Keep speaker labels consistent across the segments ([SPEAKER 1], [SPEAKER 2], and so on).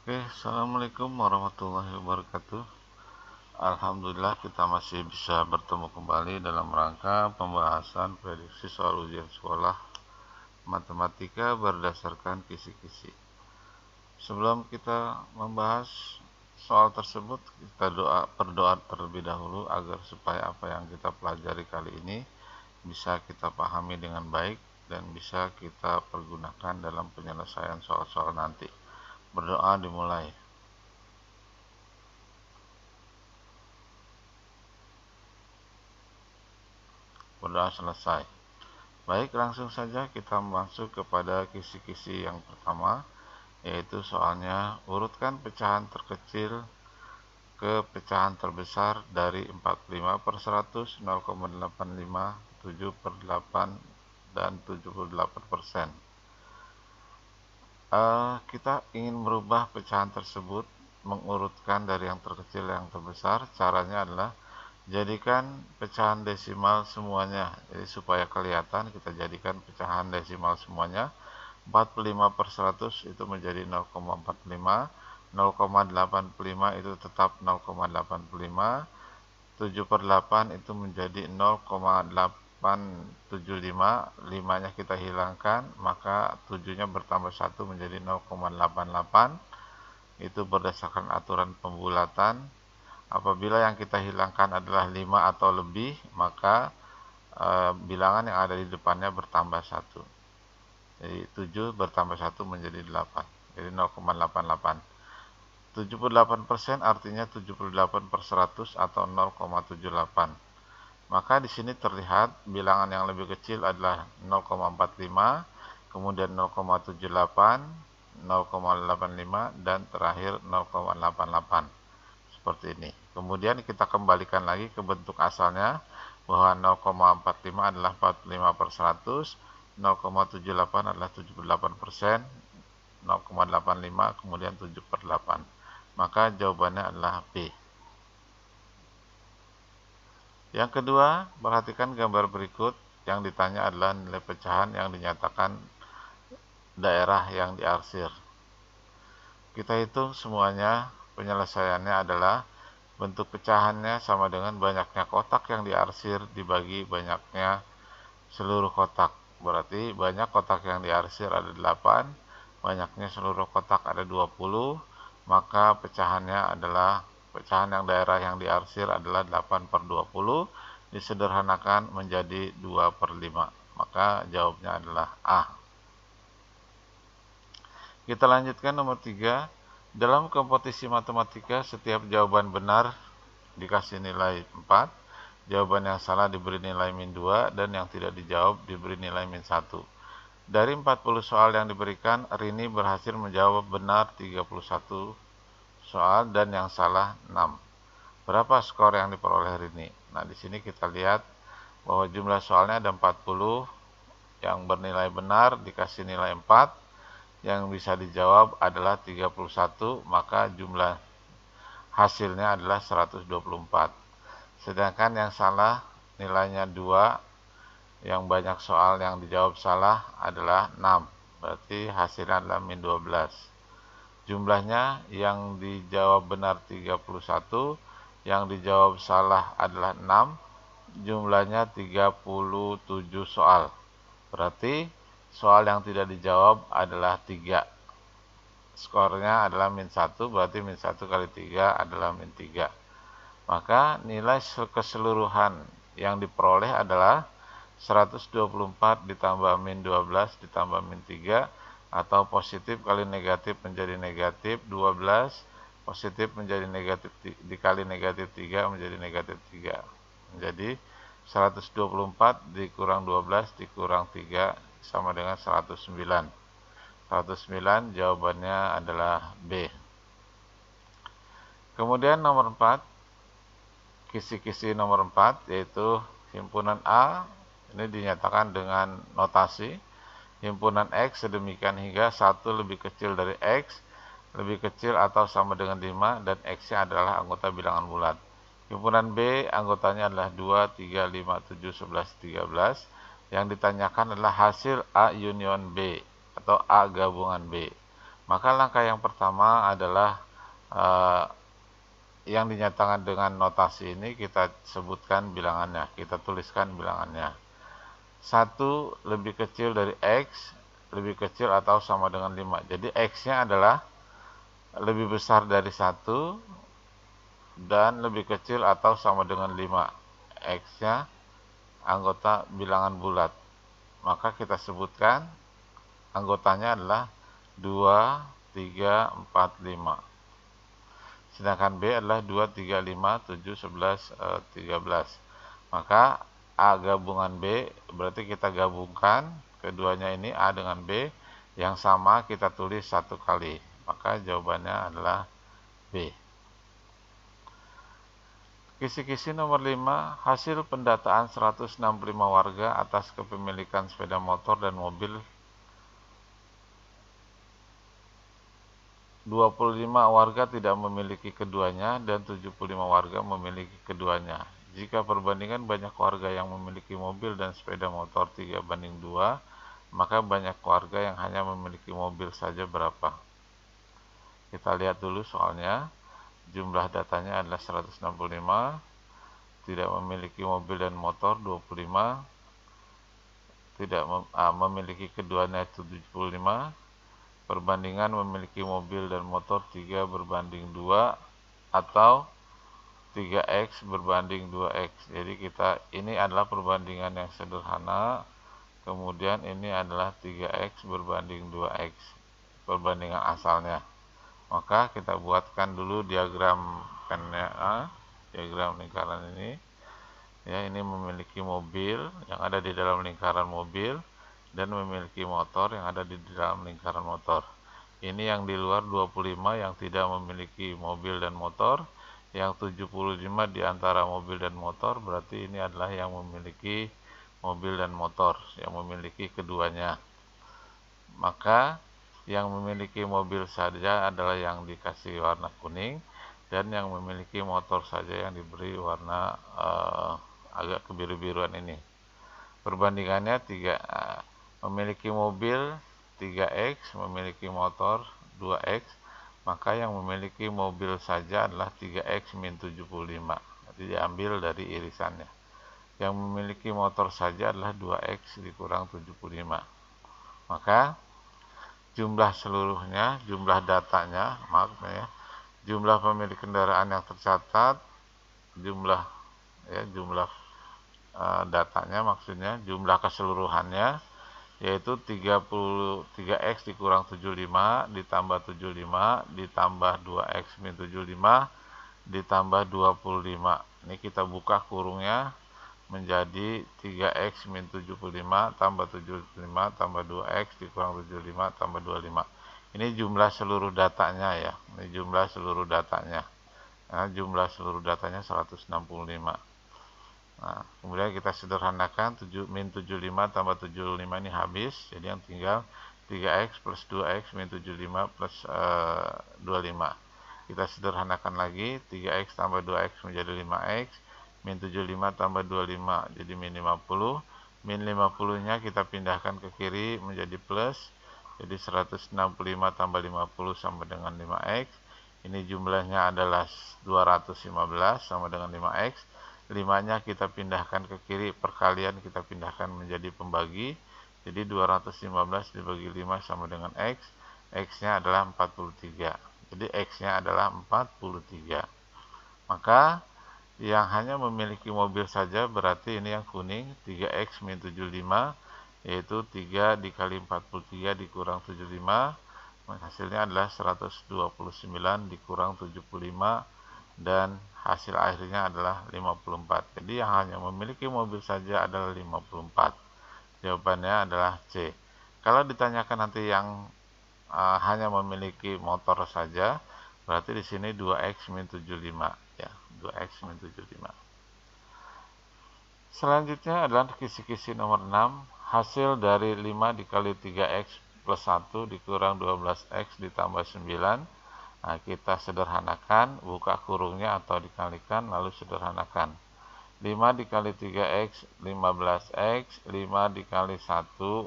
[SPEAKER 1] Oke, assalamualaikum warahmatullahi wabarakatuh. Alhamdulillah kita masih bisa bertemu kembali dalam rangka pembahasan prediksi soal ujian sekolah matematika berdasarkan kisi-kisi. Sebelum kita membahas soal tersebut, kita berdoa terlebih dahulu agar supaya apa yang kita pelajari kali ini bisa kita pahami dengan baik dan bisa kita pergunakan dalam penyelesaian soal-soal nanti. Berdoa dimulai. Berdoa selesai. Baik, langsung saja kita masuk kepada kisi-kisi yang pertama, yaitu soalnya urutkan pecahan terkecil ke pecahan terbesar dari 45/100, 0,85, 7/8, dan 78%. Kita ingin merubah pecahan tersebut, mengurutkan dari yang terkecil yang terbesar. Caranya adalah jadikan pecahan desimal semuanya. Jadi supaya kelihatan, kita jadikan pecahan desimal semuanya. 45/100 itu menjadi 0,45, 0,85 itu tetap 0,85, 7/8 itu menjadi 0,875, 5-nya kita hilangkan, maka 7-nya bertambah 1 menjadi 0,88. Itu berdasarkan aturan pembulatan. Apabila yang kita hilangkan adalah 5 atau lebih, maka bilangan yang ada di depannya bertambah 1. Jadi 7 bertambah 1 menjadi 8. Jadi 0,88. 78% artinya 78/100 atau 0,78. Maka di sini terlihat bilangan yang lebih kecil adalah 0,45, kemudian 0,78, 0,85, dan terakhir 0,88. Seperti ini. Kemudian kita kembalikan lagi ke bentuk asalnya, bahwa 0,45 adalah 45/100, 0,78 adalah 78%, 0,85 kemudian 7/8. Maka jawabannya adalah B. Yang kedua, perhatikan gambar berikut. Yang ditanya adalah nilai pecahan yang dinyatakan daerah yang diarsir. Kita hitung semuanya. Penyelesaiannya adalah bentuk pecahannya sama dengan banyaknya kotak yang diarsir dibagi banyaknya seluruh kotak. Berarti banyak kotak yang diarsir ada 8, banyaknya seluruh kotak ada 20, maka pecahannya adalah pecahan yang daerah yang diarsir adalah 8/20, disederhanakan menjadi 2/5. Maka jawabnya adalah A. Kita lanjutkan nomor 3. Dalam kompetisi matematika, setiap jawaban benar dikasih nilai 4, jawaban yang salah diberi nilai -2, dan yang tidak dijawab diberi nilai -1. Dari 40 soal yang diberikan, Rini berhasil menjawab benar 31 soal dan yang salah 6. Berapa skor yang diperoleh Rini? Nah, di sini kita lihat bahwa jumlah soalnya ada 40, yang bernilai benar dikasih nilai 4, yang bisa dijawab adalah 31, maka jumlah hasilnya adalah 124. Sedangkan yang salah nilainya 2, yang banyak soal yang dijawab salah adalah 6. Berarti hasilnya adalah -12. Jumlahnya yang dijawab benar 31, yang dijawab salah adalah 6, jumlahnya 37 soal. Berarti soal yang tidak dijawab adalah 3. Skornya adalah -1, berarti -1 kali 3 adalah -3. Maka nilai keseluruhan yang diperoleh adalah 124 ditambah -12 ditambah -3, atau positif kali negatif menjadi negatif 12, positif menjadi negatif dikali negatif 3 menjadi negatif 3. Menjadi 124 dikurang 12 dikurang 3 sama dengan 109. 109 jawabannya adalah B. Kemudian nomor 4, kisi-kisi nomor 4, yaitu himpunan A. Ini dinyatakan dengan notasi himpunan X sedemikian hingga 1 lebih kecil dari X, lebih kecil atau sama dengan 5, dan X-nya adalah anggota bilangan bulat. Himpunan B anggotanya adalah 2, 3, 5, 7, 11, 13. Yang ditanyakan adalah hasil A union B atau A gabungan B. Maka langkah yang pertama adalah yang dinyatakan dengan notasi ini kita sebutkan bilangannya, kita tuliskan bilangannya. 1 lebih kecil dari X, lebih kecil atau sama dengan 5. Jadi X-nya adalah lebih besar dari 1 dan lebih kecil atau sama dengan 5. X-nya anggota bilangan bulat. Maka kita sebutkan anggotanya adalah 2, 3, 4, 5. Sedangkan B adalah 2, 3, 5, 7, 11, 13. Maka A gabungan B berarti kita gabungkan keduanya ini, A dengan B, yang sama kita tulis 1 kali. Maka jawabannya adalah B. Kisi-kisi nomor 5, hasil pendataan 165 warga atas kepemilikan sepeda motor dan mobil. 25 warga tidak memiliki keduanya dan 75 warga memiliki keduanya. Jika perbandingan banyak warga yang memiliki mobil dan sepeda motor 3:2, maka banyak warga yang hanya memiliki mobil saja berapa? Kita lihat dulu soalnya. Jumlah datanya adalah 165, tidak memiliki mobil dan motor 25, tidak memiliki keduanya 75, perbandingan memiliki mobil dan motor 3:2 atau 3x berbanding 2x. Jadi ini adalah perbandingan yang sederhana. Kemudian ini adalah 3x berbanding 2x, perbandingan asalnya. Maka kita buatkan dulu diagram diagram lingkaran ini. Ya, ini memiliki mobil yang ada di dalam lingkaran mobil dan memiliki motor yang ada di dalam lingkaran motor. Ini yang di luar 25 yang tidak memiliki mobil dan motor, yang 75 di antara mobil dan motor, berarti ini adalah yang memiliki mobil dan motor, yang memiliki keduanya. Maka yang memiliki mobil saja adalah yang dikasih warna kuning, dan yang memiliki motor saja yang diberi warna agak kebiru-biruan ini. Perbandingannya memiliki mobil 3x, memiliki motor 2x, maka yang memiliki mobil saja adalah 3x min 75. Jadi diambil dari irisannya. Yang memiliki motor saja adalah 2x dikurang 75. Maka jumlah seluruhnya, jumlah datanya, maksudnya jumlah pemilik kendaraan yang tercatat, jumlah datanya maksudnya, jumlah keseluruhannya yaitu 33x dikurang 75 ditambah 75 ditambah 2x min 75 ditambah 25. Ini kita buka kurungnya menjadi 3x min 75 tambah 75 tambah 2x dikurang 75 tambah 25. Ini jumlah seluruh datanya ya. Ini jumlah seluruh datanya. Nah, jumlah seluruh datanya 165. Nah, kemudian kita sederhanakan, min 75 tambah 75 ini habis, jadi yang tinggal 3x plus 2x min 75 plus 25. Kita sederhanakan lagi, 3x tambah 2x menjadi 5x, min 75 tambah 25 jadi min 50. Min 50 nya kita pindahkan ke kiri menjadi plus, jadi 165 tambah 50 sama dengan 5x. Ini jumlahnya adalah 215 sama dengan 5x. 5-nya kita pindahkan ke kiri, perkalian kita pindahkan menjadi pembagi. Jadi 215 dibagi 5 sama dengan X. X-nya adalah 43. Jadi X-nya adalah 43. Maka yang hanya memiliki mobil saja berarti ini yang kuning, 3X min 75, yaitu 3 dikali 43 dikurang 75. Hasilnya adalah 129 dikurang 75 dan hasil akhirnya adalah 54. Jadi yang hanya memiliki mobil saja adalah 54. Jawabannya adalah C. Kalau ditanyakan nanti yang hanya memiliki motor saja, berarti di sini 2x min 75 ya, 2x min 75. Selanjutnya adalah kisi-kisi nomor 6. Hasil dari 5 dikali 3x plus 1 dikurang 12x ditambah 9. Nah, kita sederhanakan, buka kurungnya atau dikalikan, lalu sederhanakan. 5 dikali 3x, 15x, 5 dikali 1,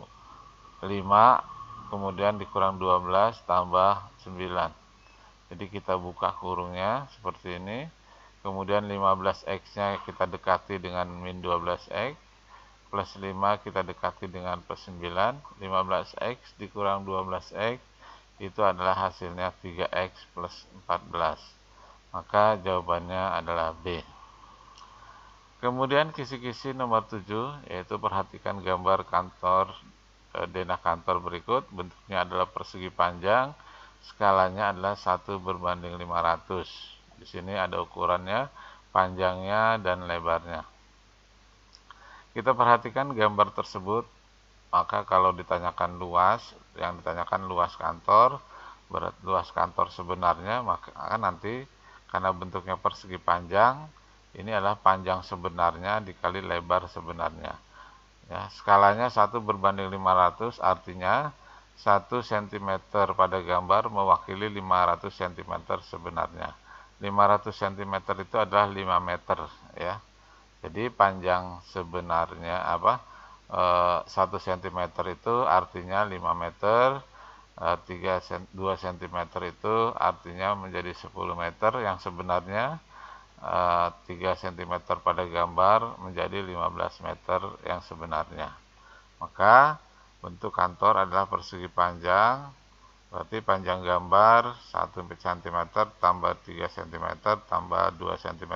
[SPEAKER 1] 5, kemudian dikurang 12 tambah 9. Jadi kita buka kurungnya seperti ini. Kemudian 15x-nya kita dekati dengan min 12x. Plus 5 kita dekati dengan plus 9. 15x dikurang 12x itu adalah hasilnya 3x plus 14. Maka jawabannya adalah B. Kemudian kisi-kisi nomor 7, yaitu perhatikan gambar kantor denah kantor berikut. Bentuknya adalah persegi panjang, skalanya adalah 1:500. Di sini ada ukurannya, panjangnya dan lebarnya. Kita perhatikan gambar tersebut, maka kalau ditanyakan luas, yang ditanyakan luas kantor, luas kantor sebenarnya, maka nanti karena bentuknya persegi panjang, ini adalah panjang sebenarnya dikali lebar sebenarnya. Ya, skalanya 1:500, artinya 1 cm pada gambar mewakili 500 cm sebenarnya. 500 cm itu adalah 5 meter ya. Jadi panjang sebenarnya 1 cm itu artinya 5 meter. 2 cm itu artinya menjadi 10 meter, yang sebenarnya 3 cm pada gambar menjadi 15 meter yang sebenarnya. Maka bentuk kantor adalah persegi panjang, berarti panjang gambar 1 cm tambah 3 cm tambah 2 cm,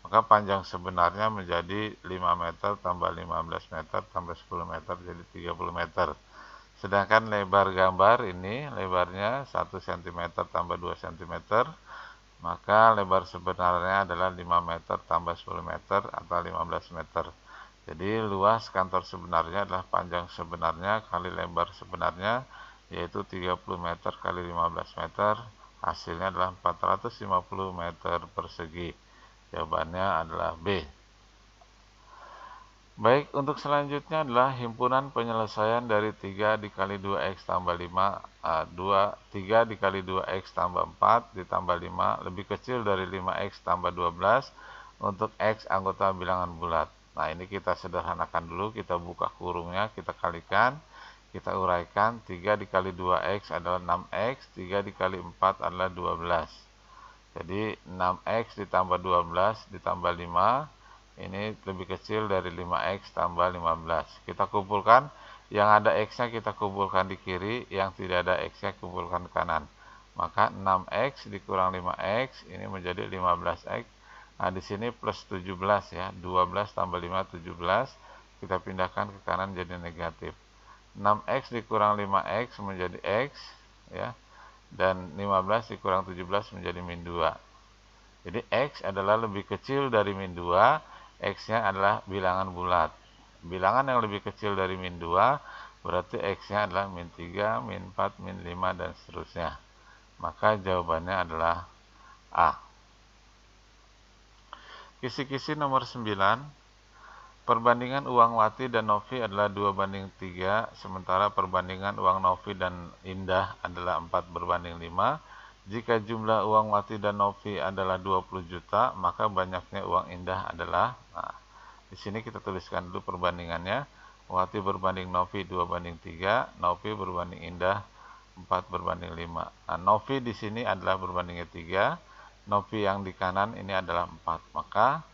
[SPEAKER 1] maka panjang sebenarnya menjadi 5 meter tambah 15 meter tambah 10 meter jadi 30 meter. Sedangkan lebar gambar ini lebarnya 1 cm tambah 2 cm, maka lebar sebenarnya adalah 5 meter tambah 10 meter atau 15 meter. Jadi luas kantor sebenarnya adalah panjang sebenarnya kali lebar sebenarnya, yaitu 30 meter kali 15 meter. Hasilnya adalah 450 meter persegi. Jawabannya adalah B. Baik, untuk selanjutnya adalah himpunan penyelesaian dari 3 dikali 2x tambah 5, 3 dikali 2x tambah 4 ditambah 5 lebih kecil dari 5x tambah 12 untuk x anggota bilangan bulat. Nah, ini kita sederhanakan dulu, kita buka kurungnya, kita kalikan, kita uraikan. 3 dikali 2x adalah 6x, 3 dikali 4 adalah 12. Jadi 6x ditambah 12 ditambah 5, ini lebih kecil dari 5x tambah 15. Kita kumpulkan, yang ada x-nya kita kumpulkan di kiri, yang tidak ada x-nya kumpulkan ke kanan. Maka 6x dikurang 5x, ini menjadi 15x. Nah, di sini plus 17 ya, 12 tambah 5, 17. Kita pindahkan ke kanan jadi negatif. 6x dikurang 5x menjadi x, ya. Dan 15 dikurang 17 menjadi min 2. Jadi x adalah lebih kecil dari min 2, x-nya adalah bilangan bulat. Bilangan yang lebih kecil dari min 2, berarti x-nya adalah min 3, min 4, min 5, dan seterusnya. Maka jawabannya adalah A. Kisi-kisi nomor 9. Perbandingan uang Wati dan Novi adalah 2:3, sementara perbandingan uang Novi dan Indah adalah 4:5. Jika jumlah uang Wati dan Novi adalah 20 juta, maka banyaknya uang Indah adalah, nah, di sini kita tuliskan dulu perbandingannya. Wati berbanding Novi 2:3, Novi berbanding Indah 4:5. Nah, Novi di sini adalah berbandingnya 3, Novi yang di kanan ini adalah 4. Maka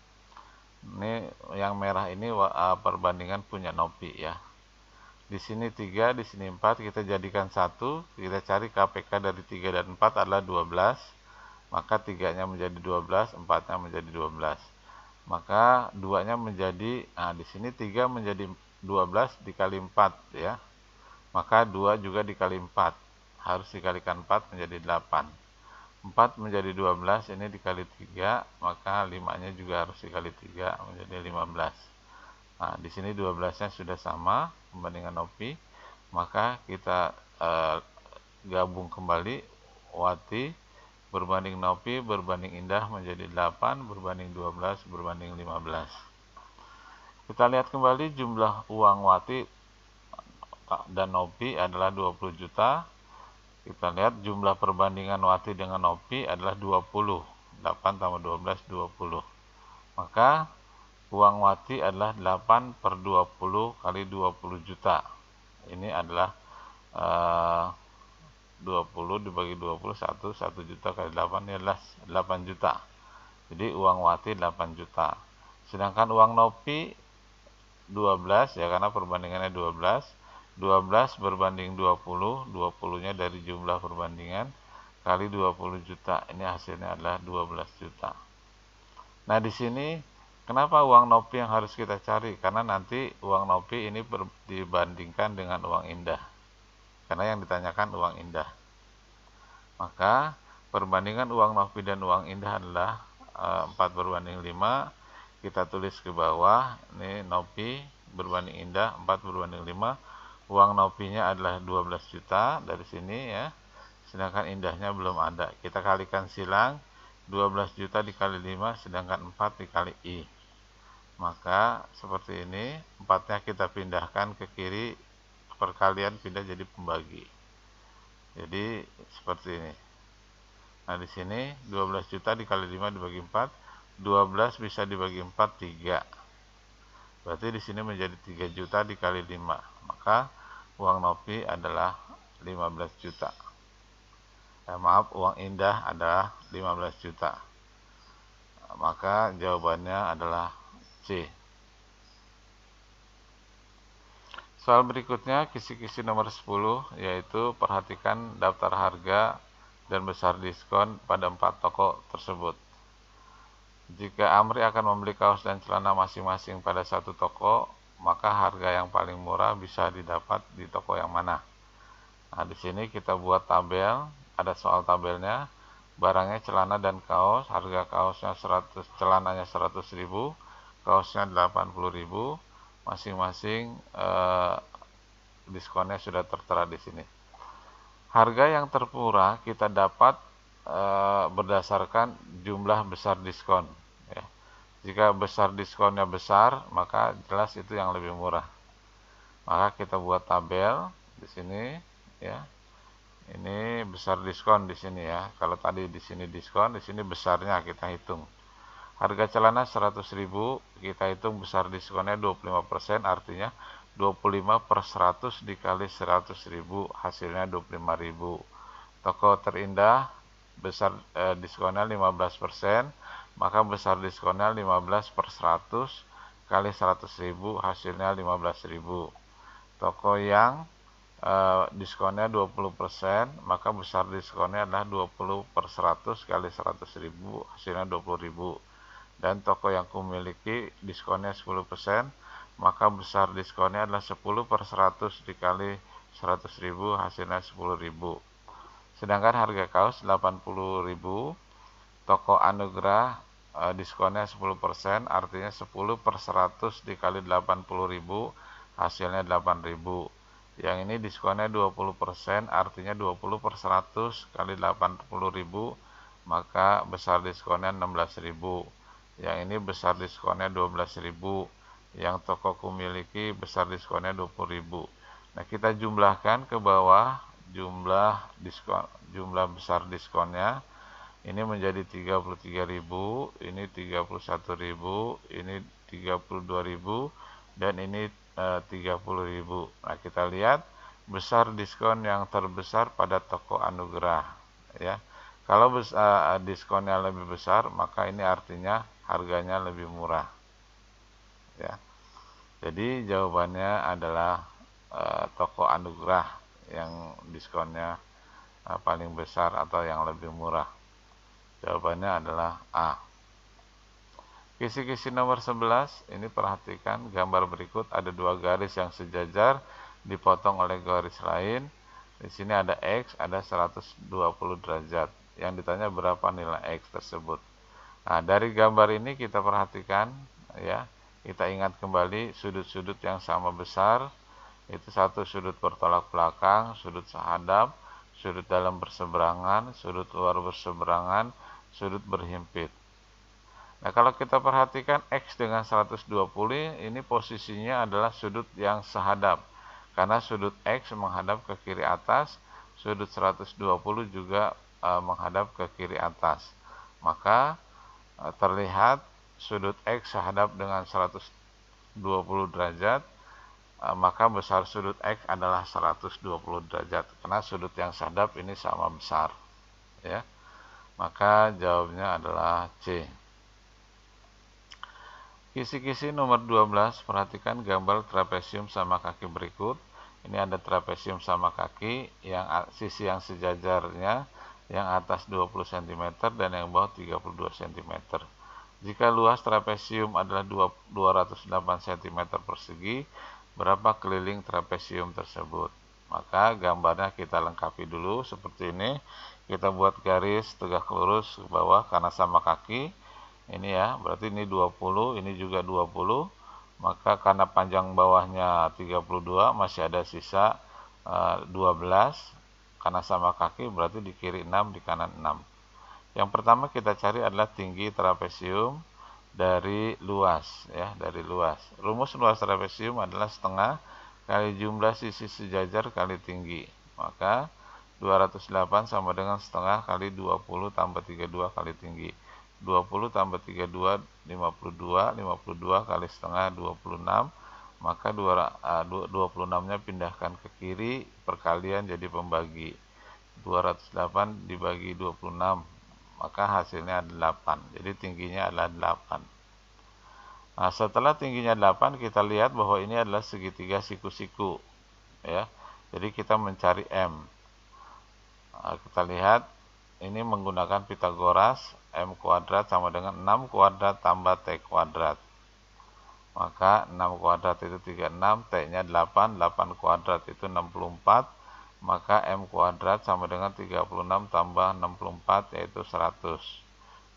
[SPEAKER 1] ini yang merah ini perbandingan punya Novi ya. Di sini 3, di sini 4, kita jadikan 1, kita cari KPK dari 3 dan 4 adalah 12. Maka 3-nya menjadi 12, 4-nya menjadi 12. Maka 2-nya menjadi, nah di sini 3 menjadi 12 dikali 4 ya. Maka 2 juga dikali 4, harus dikalikan 4 menjadi 8. 4 menjadi 12, ini dikali 3, maka 5-nya juga harus dikali 3 menjadi 15. Nah, di sini 12-nya sudah sama perbandingan Novi, maka kita gabung kembali Wati berbanding Novi berbanding Indah menjadi 8 berbanding 12 berbanding 15. Kita lihat kembali jumlah uang Wati dan Novi adalah 20 juta. Kita lihat jumlah perbandingan Wati dengan Novi adalah 20. 8 tambah 12, 20. Maka uang Wati adalah 8/20 kali 20 juta. Ini adalah 20 dibagi 20, 1 juta kali 8 ini adalah 8 juta. Jadi uang Wati 8 juta. Sedangkan uang Nopi 12 ya, karena perbandingannya 12. 12 berbanding 20, 20-nya dari jumlah perbandingan kali 20 juta. Ini hasilnya adalah 12 juta. Nah, di sini kenapa uang Nopi yang harus kita cari? Karena nanti uang Nopi ini dibandingkan dengan uang Indah. Karena yang ditanyakan uang Indah. Maka perbandingan uang Nopi dan uang Indah adalah 4/5. Kita tulis ke bawah, ini Nopi berbanding Indah 4/5. Uang Nopinya adalah 12 juta dari sini ya. Sedangkan Indahnya belum ada. Kita kalikan silang, 12 juta dikali 5 sedangkan 4 dikali I. Maka seperti ini, 4-nya kita pindahkan ke kiri, perkalian pindah jadi pembagi. Jadi seperti ini. Nah, di sini 12 juta dikali 5 dibagi 4, 12 bisa dibagi 4, 3. Berarti di sini menjadi 3 juta dikali 5. Maka uang Nopi adalah 15 juta. Maaf, uang Indah adalah 15 juta. Maka jawabannya adalah C. Soal berikutnya, kisi-kisi nomor 10, yaitu perhatikan daftar harga dan besar diskon pada 4 toko tersebut. Jika Amri akan membeli kaos dan celana masing-masing pada satu toko, maka harga yang paling murah bisa didapat di toko yang mana? Nah, di sini kita buat tabel, ada soal tabelnya. Barangnya celana dan kaos, harga kaosnya 100, celananya 100.000, kaosnya 80.000, masing-masing diskonnya sudah tertera di sini. Harga yang termurah kita dapat berdasarkan jumlah besar diskon ya. Jika besar diskonnya besar, maka jelas itu yang lebih murah. Maka kita buat tabel di sini ya. Ini besar diskon di sini ya. Kalau tadi di sini diskon, di sini besarnya kita hitung. Harga celana 100.000, kita hitung besar diskonnya 25%, artinya 25/100 dikali 100.000, hasilnya 25.000. Toko terindah besar diskonnya 15%, maka besar diskonnya 15/100 kali 100.000, hasilnya 15.000. Toko yang diskonnya 20%, maka besar diskonnya adalah 20/100 kali 100.000, hasilnya 20.000. Dan toko yang kumiliki diskonnya 10%, maka besar diskonnya adalah 10/100 dikali 100.000, hasilnya 10.000. Sedangkan harga kaos 80.000, toko Anugerah diskonnya 10%, artinya 10/100 dikali 80.000, hasilnya 8.000. Yang ini diskonnya 20%, artinya 20/100 kali 80.000, maka besar diskonnya 16.000. Yang ini besar diskonnya 12.000. Yang toko kumiliki besar diskonnya 20.000. Nah, kita jumlahkan ke bawah jumlah diskon, jumlah besar diskonnya. Ini menjadi 33.000, ini 31.000, ini 32.000, dan ini 30.000. Nah, kita lihat besar diskon yang terbesar pada toko Anugerah ya. Kalau diskonnya lebih besar, maka ini artinya harganya lebih murah ya. Jadi jawabannya adalah toko Anugerah yang diskonnya paling besar atau yang lebih murah. Jawabannya adalah A. Kisi-kisi nomor 11, ini perhatikan gambar berikut, ada dua garis yang sejajar dipotong oleh garis lain. Di sini ada X, ada 120 derajat. Yang ditanya berapa nilai X tersebut. Nah, dari gambar ini kita perhatikan ya, kita ingat kembali sudut-sudut yang sama besar. Itu satu sudut bertolak belakang, sudut sehadap, sudut dalam berseberangan, sudut luar berseberangan, sudut berhimpit. Nah, kalau kita perhatikan X dengan 120, ini posisinya adalah sudut yang sehadap. Karena sudut X menghadap ke kiri atas, sudut 120 juga menghadap ke kiri atas. Maka terlihat sudut X sehadap dengan 120 derajat, maka besar sudut X adalah 120 derajat karena sudut yang sadap ini sama besar, ya. Maka jawabnya adalah C. Kisi-kisi nomor 12, perhatikan gambar trapesium sama kaki berikut. Ini ada trapesium sama kaki, yang sisi yang sejajarnya yang atas 20 cm dan yang bawah 32 cm. Jika luas trapesium adalah 208 cm persegi, berapa keliling trapesium tersebut? Maka gambarnya kita lengkapi dulu seperti ini. Kita buat garis tegak lurus ke bawah karena sama kaki. Ini ya, berarti ini 20, ini juga 20. Maka karena panjang bawahnya 32, masih ada sisa 12. Karena sama kaki berarti di kiri 6, di kanan 6. Yang pertama kita cari adalah tinggi trapesium dari luas, ya, dari luas. Rumus luas trapesium adalah setengah kali jumlah sisi sejajar kali tinggi. Maka 208 sama dengan setengah kali 20 tambah 32 kali tinggi. 20 tambah 32, 52, 52 kali setengah 26, maka 26-nya pindahkan ke kiri, perkalian jadi pembagi. 208 dibagi 26, maka hasilnya 8. Jadi tingginya adalah 8. Nah, setelah tingginya 8, kita lihat bahwa ini adalah segitiga siku-siku, ya. Jadi kita mencari M. Nah, kita lihat ini menggunakan Pitagoras, M kuadrat sama dengan 6 kuadrat tambah T kuadrat. Maka 6 kuadrat itu 36, T-nya 8, 8 kuadrat itu 64. Maka M kuadrat sama dengan 36 tambah 64 yaitu 100.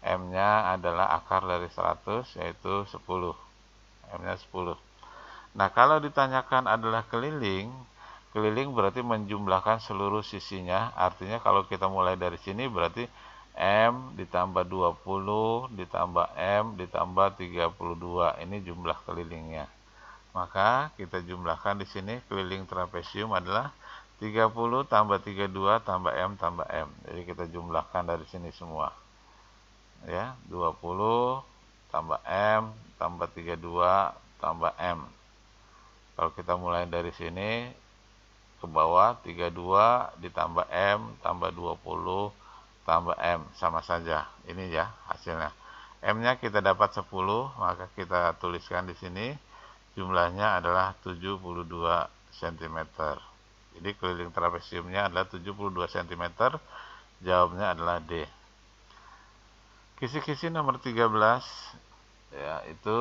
[SPEAKER 1] M-nya adalah akar dari 100 yaitu 10. M-nya 10. Nah, kalau ditanyakan adalah keliling, keliling berarti menjumlahkan seluruh sisinya. Artinya kalau kita mulai dari sini berarti M ditambah 20 ditambah M ditambah 32. Ini jumlah kelilingnya. Maka kita jumlahkan di sini keliling trapesium adalah 30 tambah 32 tambah M tambah M. Jadi kita jumlahkan dari sini semua. Ya, 20 tambah M tambah 32 tambah M. Kalau kita mulai dari sini ke bawah 32 ditambah M tambah 20 tambah M, sama saja. Ini ya hasilnya. M-nya kita dapat 10, maka kita tuliskan di sini jumlahnya adalah 72 cm. Jadi keliling trapesiumnya adalah 72 cm. Jawabnya adalah D. Kisi-kisi nomor 13, ya, itu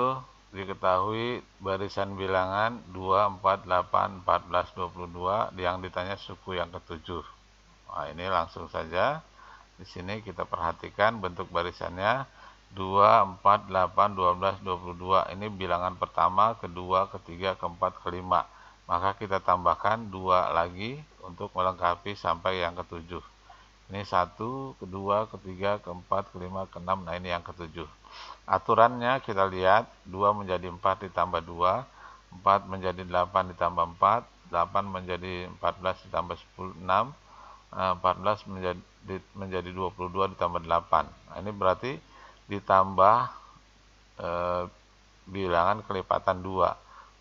[SPEAKER 1] diketahui barisan bilangan 2, 4, 8, 14, 22 yang ditanya suku yang ketujuh. Nah, ini langsung saja di sini kita perhatikan bentuk barisannya 2, 4, 8, 12, 22. Ini bilangan pertama, kedua, ketiga, keempat, kelima. Maka kita tambahkan 2 lagi untuk melengkapi sampai yang ketujuh. Ini 1, kedua, ketiga, keempat, kelima, keenam. Nah, ini yang ketujuh. Aturannya kita lihat 2 menjadi 4 ditambah 2, 4 menjadi 8 ditambah 4, 8 menjadi 14 ditambah 10, 6, 14 menjadi 22 ditambah 8. Nah, ini berarti ditambah bilangan kelipatan 2.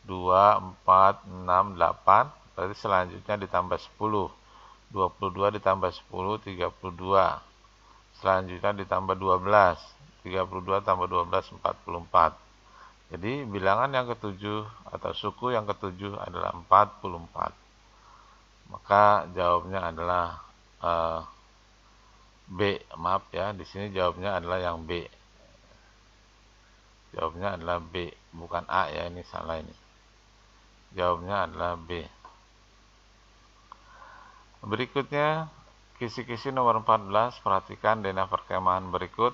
[SPEAKER 1] 2, 4, 6, 8. Berarti selanjutnya ditambah 10. 22 ditambah 10, 32. Selanjutnya ditambah 12. 32 tambah 12, 44. Jadi bilangan yang ketujuh atau suku yang ketujuh adalah 44. Maka jawabnya adalah B. Maaf ya, di sini jawabnya adalah yang B. Jawabnya adalah B, bukan A ya, ini salah ini. Jawabnya adalah B. Berikutnya kisi-kisi nomor 14, perhatikan denah perkemahan berikut.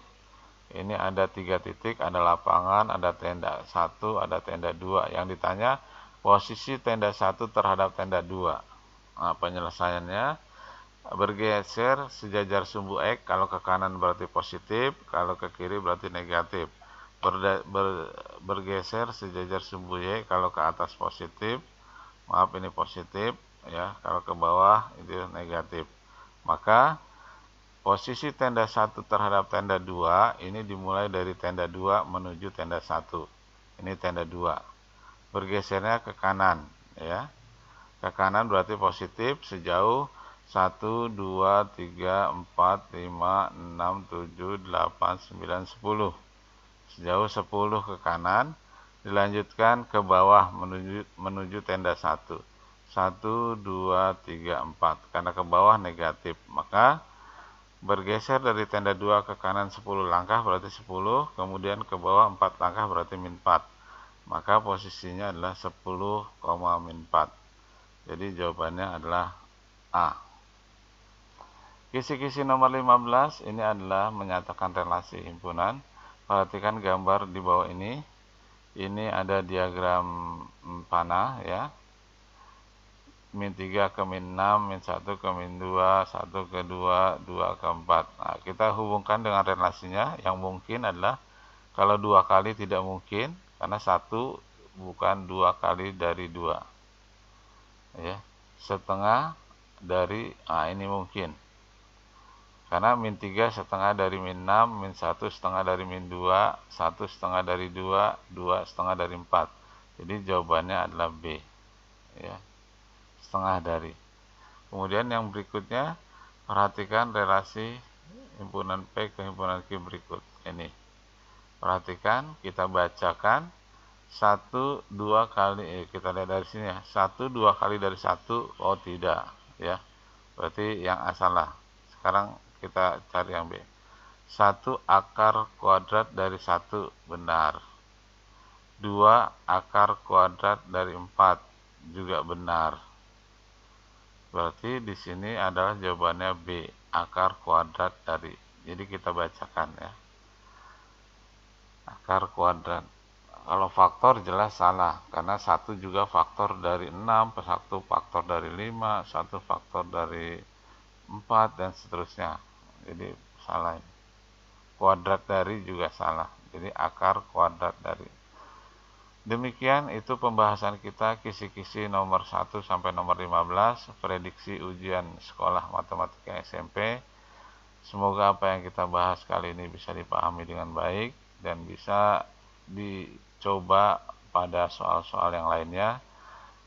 [SPEAKER 1] Ini ada 3 titik, ada lapangan, ada tenda 1, ada tenda 2. Yang ditanya posisi tenda 1 terhadap tenda 2. Nah, penyelesaiannya bergeser sejajar sumbu X, kalau ke kanan berarti positif, kalau ke kiri berarti negatif. Bergeser sejajar sumbu Y, kalau ke atas positif, maaf ini positif ya, kalau ke bawah itu negatif. Maka posisi tenda 1 terhadap tenda 2 ini dimulai dari tenda 2 menuju tenda 1. Ini tenda 2. Bergesernya ke kanan. ya. Ke kanan berarti positif sejauh 1, 2, 3, 4, 5, 6, 7, 8, 9, 10. Sejauh 10 ke kanan, dilanjutkan ke bawah menuju tenda 1. 1, 2, 3, 4. Karena ke bawah negatif, maka bergeser dari tenda 2 ke kanan 10 langkah berarti 10, kemudian ke bawah 4 langkah berarti min 4. Maka posisinya adalah 10, min 4. Jadi jawabannya adalah A. Kisi-kisi nomor 15 ini adalah menyatakan relasi himpunan. Perhatikan gambar di bawah ini. Ini ada diagram panah ya. Min 3 ke min 6, min 1 ke min 2, 1 ke 2, 2 ke 4. Nah, kita hubungkan dengan relasinya. Yang mungkin adalah kalau 2 kali tidak mungkin, karena 1 bukan 2 kali dari 2. Ya, setengah dari, ini mungkin. Karena min 3 setengah dari min 6, min 1 setengah dari min 2, 1 setengah dari 2, 2 setengah dari 4. Jadi jawabannya adalah B. Ya, setengah dari. Kemudian yang berikutnya, perhatikan relasi himpunan P ke himpunan Q berikut. Ini. Perhatikan, kita bacakan 1, 2 kali, kita lihat dari sini ya. 1, 2 kali dari 1, oh tidak. Ya, berarti yang A salah. Sekarang kita cari yang B. 1 akar kuadrat dari 1, benar. 2 akar kuadrat dari 4, juga benar. Berarti di sini adalah jawabannya B, akar kuadrat dari. Jadi kita bacakan ya. Akar kuadrat. Kalau faktor jelas salah, karena 1 juga faktor dari 6, 1 faktor dari 5, 1 faktor dari 4, dan seterusnya. Jadi salah. Kuadrat dari juga salah. Jadi akar kuadrat dari. Demikian itu pembahasan kita kisi-kisi nomor 1 sampai nomor 15, prediksi ujian sekolah matematika SMP. Semoga apa yang kita bahas kali ini bisa dipahami dengan baik dan bisa dicoba pada soal-soal yang lainnya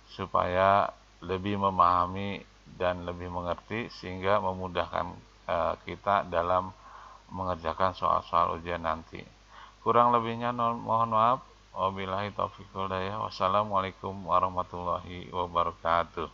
[SPEAKER 1] supaya lebih memahami dan lebih mengerti sehingga memudahkan kita dalam mengerjakan soal-soal ujian nanti. Kurang lebihnya mohon maaf. Wabillahi taufiq wal hidayah. Wassalamualaikum warahmatullahi wabarakatuh.